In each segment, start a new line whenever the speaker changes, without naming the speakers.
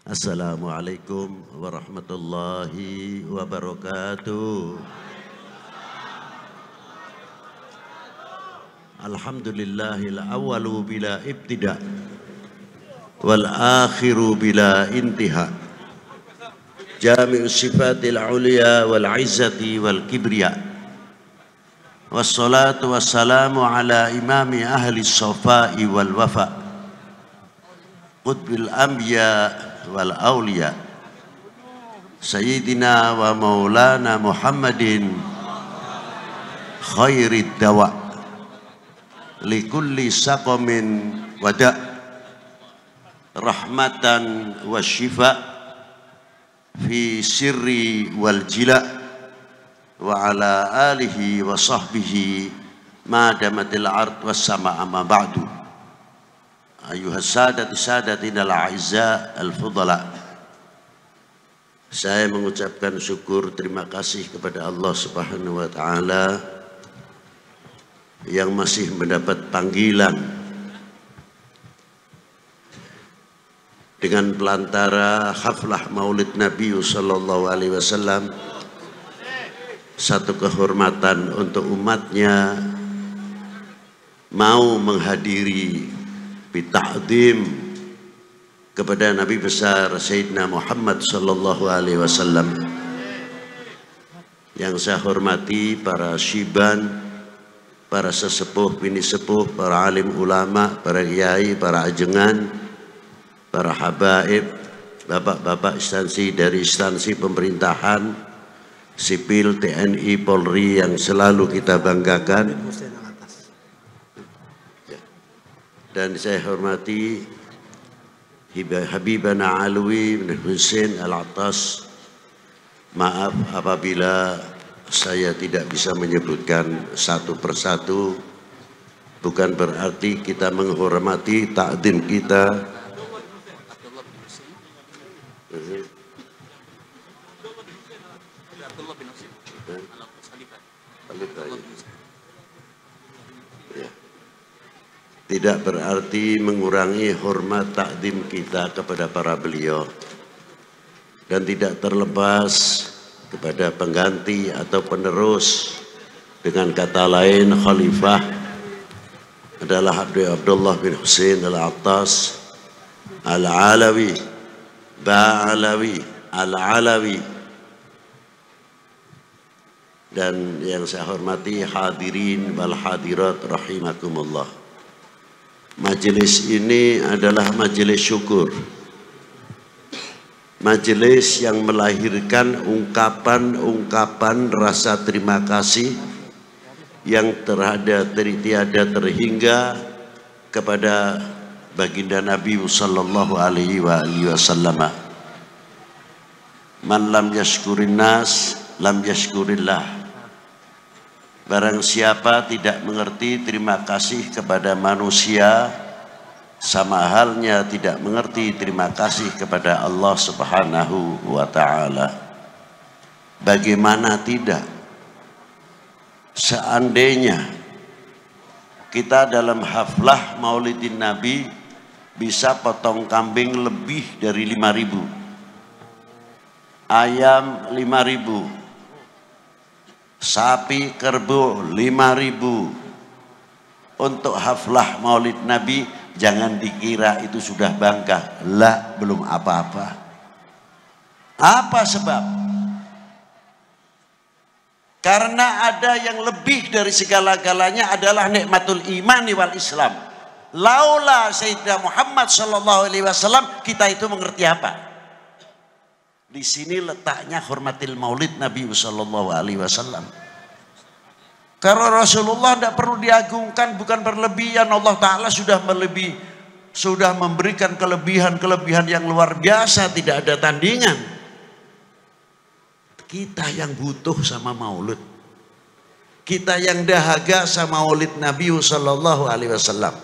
Assalamualaikum warahmatullahi wabarakatuh. Alhamdulillahil awwalu bila ibtida wal akhiru bila intiha. Jami'us sifatil ulia wal izzati wal kibriya. Wassalatu wassalamu ala imami ahli safai wal wafa. Qutbil anbiya wal awliya. Sayyidina wa maulana Muhammadin khairid dawa. Likulli saqamin wada. Rahmatan wa syifa. Fi sirri wal jila. Wa ala alihi wa sahbihi ma damatil ard was sama amma ba'du. Ayuhas sadati sadatina al-a'izza al-fudala. Saya mengucapkan syukur terima kasih kepada Allah Subhanahu wa taala yang masih mendapat panggilan dengan pelantara haflah Maulid Nabi sallallahu alaihi wasallam. Satu kehormatan untuk umatnya mau menghadiri bita'zim kepada Nabi besar Sayyidina Muhammad sallallahu alaihi wasallam. Yang saya hormati para syiban, para sesepuh, bini sepuh, para alim ulama, para kiai, para ajengan, para habaib, bapak-bapak instansi dari instansi pemerintahan sipil, TNI, Polri yang selalu kita banggakan. Dan saya hormati Habibana Alwi bin Husain Al-Attas. Maaf apabila saya tidak bisa menyebutkan satu persatu. Bukan berarti kita menghormati takdim kita. Tidak berarti mengurangi hormat takdim kita kepada para beliau, dan tidak terlepas kepada pengganti atau penerus. Dengan kata lain, khalifah adalah Abdullah bin Husain Al-Attas Al-Alawi Ba'alawi Al-Alawi. Dan yang saya hormati hadirin wal hadirat rahimakumullah. Majelis ini adalah majelis syukur. Majelis yang melahirkan ungkapan-ungkapan rasa terima kasih yang tiada terhingga kepada baginda Nabi sallallahu alaihi wasallam. Man lam yashkurin nas lam yashkurillah. Barang siapa tidak mengerti terima kasih kepada manusia, sama halnya tidak mengerti terima kasih kepada Allah Subhanahu wa ta'ala. Bagaimana tidak? Seandainya kita dalam haflah Maulidin Nabi bisa potong kambing lebih dari 5.000, ayam 5.000, sapi kerbau 5.000 untuk haflah Maulid Nabi, jangan dikira itu sudah bangga. Lah, belum apa-apa. Apa sebab? Karena ada yang lebih dari segala-galanya adalah nikmatul iman wal Islam. Laula Sayyidina Muhammad sallallahu alaihi wasallam, kita itu mengerti apa? Di sini letaknya hormatil Maulid Nabi sallallahu alaihi wasallam. Karena Rasulullah tidak perlu diagungkan, bukan berlebihan. Allah Ta'ala sudah memberikan kelebihan-kelebihan yang luar biasa, tidak ada tandingan. Kita yang butuh sama Maulid, kita yang dahaga sama Maulid Nabi sallallahu alaihi wasallam.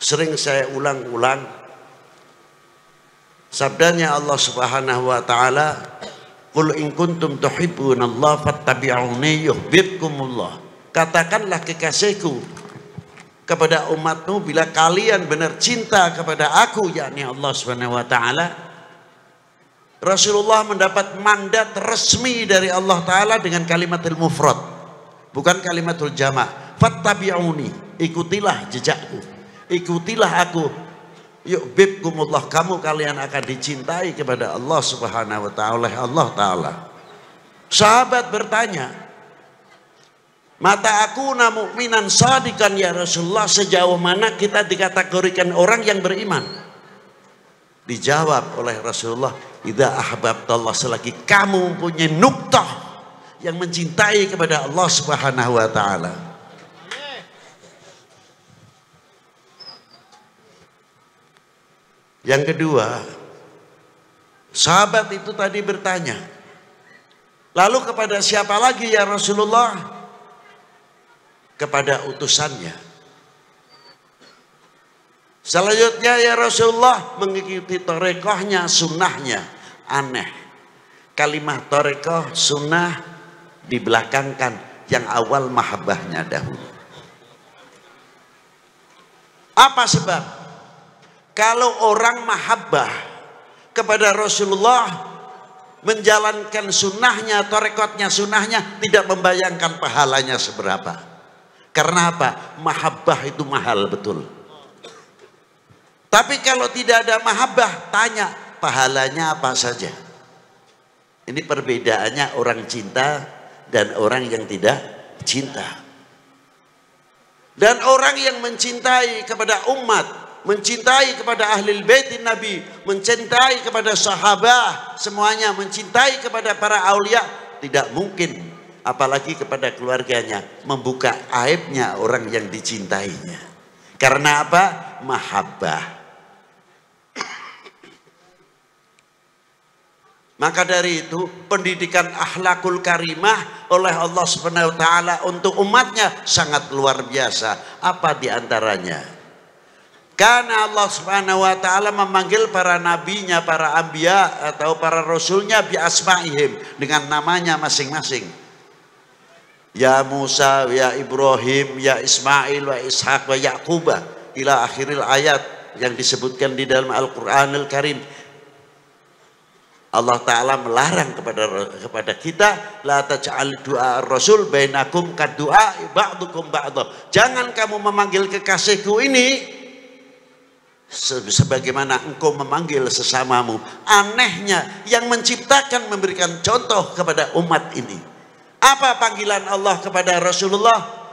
Sering saya ulang-ulang sabdanya Allah Subhanahu wa taala, "Qul in kuntum tuhibbunallaha fattabi'uni yuhibbukumullah." Katakanlah kekasihku, kepada umatmu bila kalian benar cinta kepada aku, yakni Allah Subhanahu wa taala. Rasulullah mendapat mandat resmi dari Allah taala dengan kalimatul mufrad, bukan kalimatul jama'. Fattabi'uni, ikutilah jejakku, ikutilah aku. Yuhibbukumullah, kalian akan dicintai kepada Allah Subhanahu wa taala oleh Allah taala. Sahabat bertanya, mata aku mu'minan shadiqan ya Rasulullah, sejauh mana kita dikategorikan orang yang beriman? Dijawab oleh Rasulullah, idza ahbabtallah, selagi kamu mempunyai nuktah yang mencintai kepada Allah Subhanahu wa taala. Yang kedua, sahabat itu tadi bertanya, lalu kepada siapa lagi ya Rasulullah? Kepada utusannya. Selanjutnya ya Rasulullah, mengikuti torekohnya, sunnahnya. Aneh, kalimat torekoh, sunnah dibelakangkan, yang awal mahabbahnya dahulu. Apa sebab? Kalau orang mahabbah kepada Rasulullah, menjalankan sunnahnya, torekotnya, sunnahnya, tidak membayangkan pahalanya seberapa. Karena apa? Mahabbah itu mahal betul. Tapi kalau tidak ada mahabbah, tanya pahalanya apa saja. Ini perbedaannya orang cinta dan orang yang tidak cinta. Dan orang yang mencintai kepada umat, mencintai kepada ahli bait Nabi, mencintai kepada sahabat, semuanya mencintai kepada para aulia, tidak mungkin apalagi kepada keluarganya membuka aibnya orang yang dicintainya. Karena apa? Mahabbah. Maka dari itu pendidikan akhlakul karimah oleh Allah Subhanahu wa taala untuk umatnya sangat luar biasa. Apa diantaranya? Karena Allah Subhanahu wa taala memanggil para nabinya, para anbiya atau para rasulnya bi asma'ihim, dengan namanya masing-masing. Ya Musa, ya Ibrahim, ya Ismail, wa Ishaq, wa Yaqub, ila akhiril ayat yang disebutkan di dalam Al-Qur'anul Karim. Allah Ta'ala melarang kepada kita, la taj'al du'a rasul bainakum kaddu'a ba'dukum ba'dha. Jangan kamu memanggil kekasihku ini sebagaimana engkau memanggil sesamamu. Anehnya, yang menciptakan memberikan contoh kepada umat ini. Apa panggilan Allah kepada Rasulullah?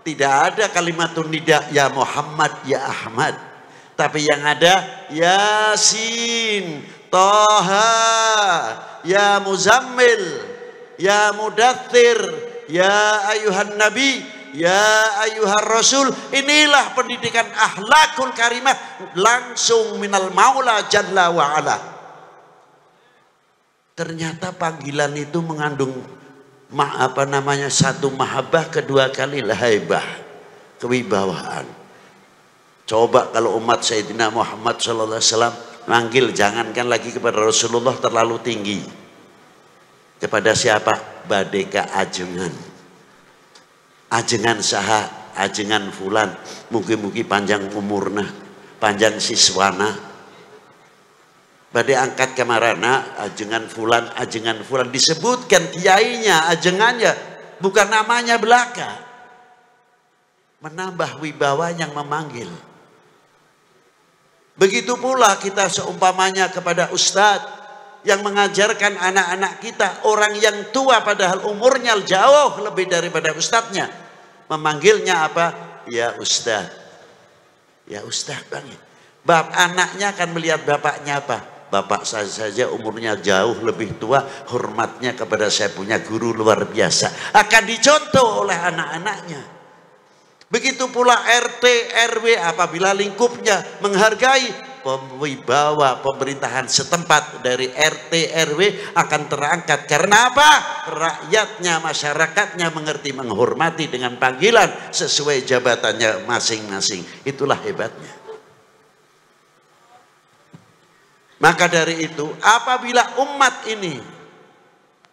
Tidak ada kalimatun nida, ya Muhammad, ya Ahmad. Tapi yang ada, Yasin, Taha, ya Muzammil, ya Mudaththir, ya ayuhan Nabi, ya ayuhan Rasul. Inilah pendidikan akhlakul karimah langsung minal Maula Jalla wa Ala. Ternyata panggilan itu mengandung satu mahabbah, kedua kali haibah, kewibawaan. Coba kalau umat Sayyidina Muhammad SAW manggil, jangankan lagi kepada Rasulullah terlalu tinggi. Kepada siapa? Badeka ajengan. Ajengan saha, ajengan fulan. Mugi-mugi panjang umurna, panjang siswana. Badai angkat kemarana, ajengan fulan, ajengan fulan. Disebutkan kiainya, ajengannya, bukan namanya belaka. Menambah wibawa yang memanggil. Begitu pula kita seumpamanya kepada ustadz yang mengajarkan anak-anak kita, orang yang tua padahal umurnya jauh lebih daripada ustadznya. Memanggilnya apa? Ya ustadz. Ya ustadz bang. Anaknya akan melihat bapaknya apa? Bapak saya saja umurnya jauh lebih tua, hormatnya kepada saya punya guru luar biasa. Akan dicontoh oleh anak-anaknya. Begitu pula RT, RW apabila lingkupnya menghargai, wibawa pemerintahan setempat dari RT, RW akan terangkat. Karena apa? Rakyatnya, masyarakatnya mengerti, menghormati dengan panggilan sesuai jabatannya masing-masing. Itulah hebatnya. Maka dari itu, apabila umat ini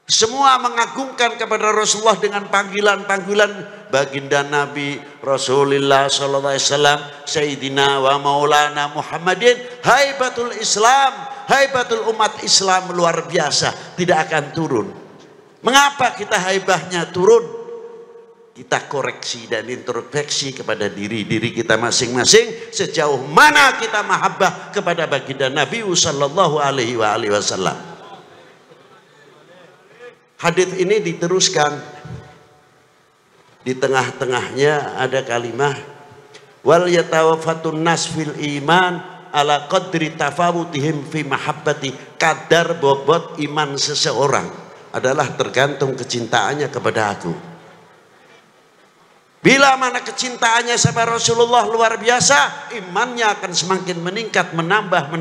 Semua mengagungkan kepada Rasulullah dengan panggilan-panggilan baginda Nabi Rasulullah sallallahu alaihi wasallam, Sayyidina wa Maulana Muhammadin. Haibatul Islam, haibatul umat Islam luar biasa, tidak akan turun. Mengapa kita haibahnya turun? Kita koreksi dan introspeksi kepada diri kita masing-masing, sejauh mana kita mahabbah kepada baginda Nabi sallallahu alaihi wasallam. Hadits ini diteruskan, di tengah-tengahnya ada kalimat wal yatawaffatun nas fil iman ala qadri tafawutihim fi mahabbati. Kadar bobot iman seseorang adalah tergantung kecintaannya kepada aku. Bila mana kecintaannya sama Rasulullah luar biasa, imannya akan semakin meningkat, menambah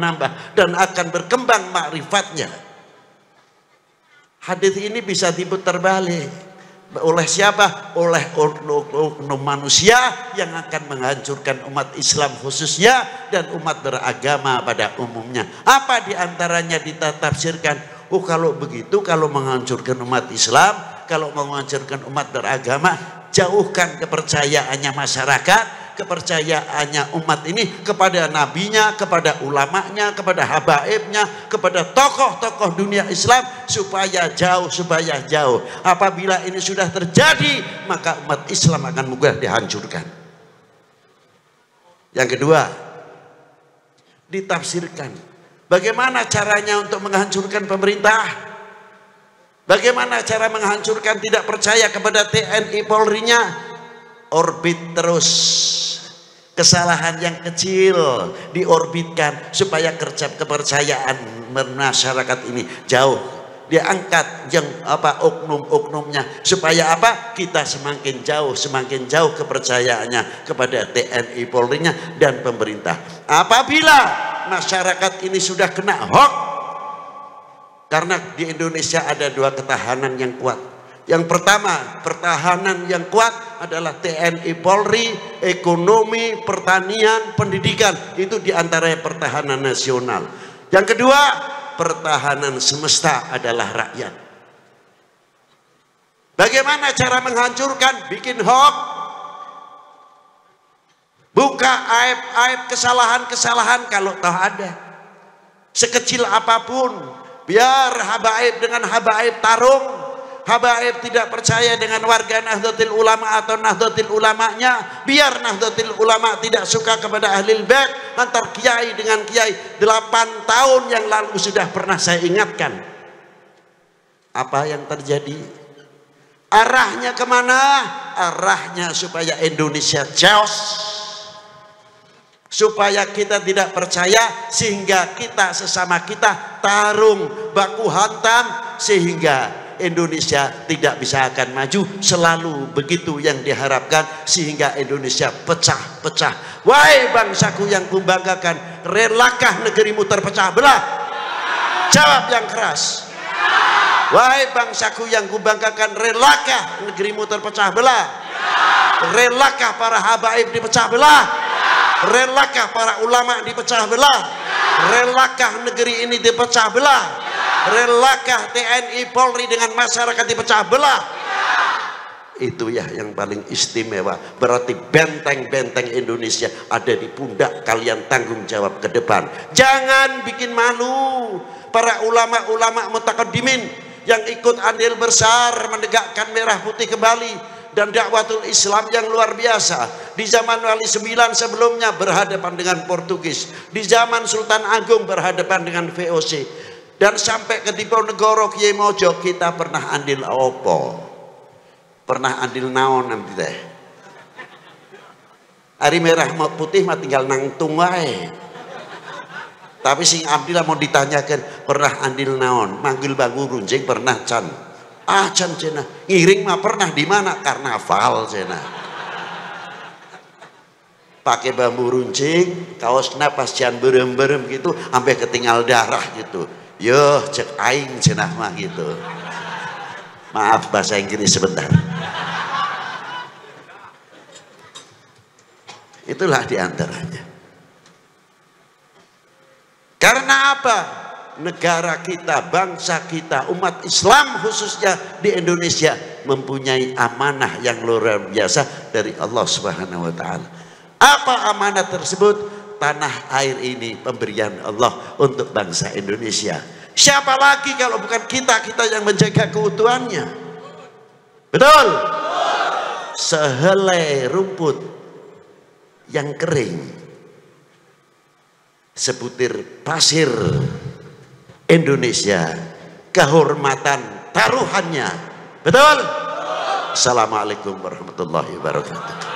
dan akan berkembang makrifatnya. Hadis ini bisa diputar balik oleh siapa? Oleh oknum manusia yang akan menghancurkan umat Islam khususnya dan umat beragama pada umumnya. Apa diantaranya ditafsirkan? Oh, kalau begitu, kalau menghancurkan umat Islam, kalau menghancurkan umat beragama, jauhkan kepercayaannya masyarakat, kepercayaannya umat ini kepada nabinya, kepada ulamanya, kepada habaibnya, kepada tokoh-tokoh dunia Islam, supaya jauh. Apabila ini sudah terjadi, maka umat Islam akan mudah dihancurkan. Yang kedua, ditafsirkan bagaimana caranya untuk menghancurkan pemerintah. Bagaimana cara menghancurkan tidak percaya kepada TNI Polri-nya? Orbit terus. Kesalahan yang kecil diorbitkan supaya kepercayaan masyarakat ini jauh. Dia angkat yang oknum-oknumnya supaya apa? Kita semakin jauh kepercayaannya kepada TNI Polri-nya dan pemerintah. Apabila masyarakat ini sudah kena hoax, karena di Indonesia ada dua ketahanan yang kuat. Yang pertama, pertahanan yang kuat adalah TNI Polri, ekonomi, pertanian, pendidikan. Itu diantara pertahanan nasional. Yang kedua, pertahanan semesta adalah rakyat. Bagaimana cara menghancurkan? Bikin hoax. Buka aib-aib, kesalahan-kesalahan kalau tahu ada. Sekecil apapun, biar habaib dengan habaib tarung. Habaib tidak percaya dengan warga Nahdlatul Ulama atau Nahdlatul Ulamanya, biar Nahdlatul Ulama tidak suka kepada Ahlul Bait, antar kiai dengan kiai. 8 tahun yang lalu sudah pernah saya ingatkan. Apa yang terjadi? Arahnya kemana? Arahnya supaya Indonesia chaos, supaya kita tidak percaya, sehingga kita sesama kita tarung baku hantam, sehingga Indonesia tidak bisa akan maju. Selalu begitu yang diharapkan, sehingga Indonesia pecah-pecah. Wahai bangsaku yang kubanggakan, relakah negerimu terpecah belah? Jawab yang keras. Wahai bangsaku yang kubanggakan, relakah negerimu terpecah belah? Relakah para habaib dipecah belah? Relakah para ulama dipecah belah? Relakah negeri ini dipecah belah? Relakah TNI Polri dengan masyarakat dipecah belah? Itu ya yang paling istimewa. Berarti benteng-benteng Indonesia ada di pundak kalian, tanggung jawab ke depan. Jangan bikin malu para ulama-ulama mutakaddimin yang ikut andil besar menegakkan merah putih kembali dan dakwatul Islam yang luar biasa. Di zaman Wali IX sebelumnya berhadapan dengan Portugis, di zaman Sultan Agung berhadapan dengan VOC, dan sampai ke Diponegoro Kiai Mojo kita pernah andil opo, pernah andil naon nanti teh. Hari merah mau putih mah tinggal nangtung wae. Tapi sing andil mau ditanyakan pernah andil naon, manggil bambu runcing pernah can. Ah can cina, ngiring mah pernah di mana? Karnaval cina. Pakai bambu runcing, kaosnya pas can berem-berem gitu, sampai ketinggal darah gitu. Yo cek aing cenah mah gitu. Maaf bahasa Inggris sebentar. Itulah diantaranya. Karena apa? negara kita, bangsa kita, umat Islam khususnya di Indonesia mempunyai amanah yang luar biasa dari Allah Subhanahu wa taala. Apa amanah tersebut? Tanah air ini pemberian Allah untuk bangsa Indonesia. Siapa lagi kalau bukan kita yang menjaga keutuhannya? Betul? Sehelai rumput yang kering, sebutir pasir Indonesia, kehormatan taruhannya. Betul? Assalamualaikum warahmatullahi wabarakatuh.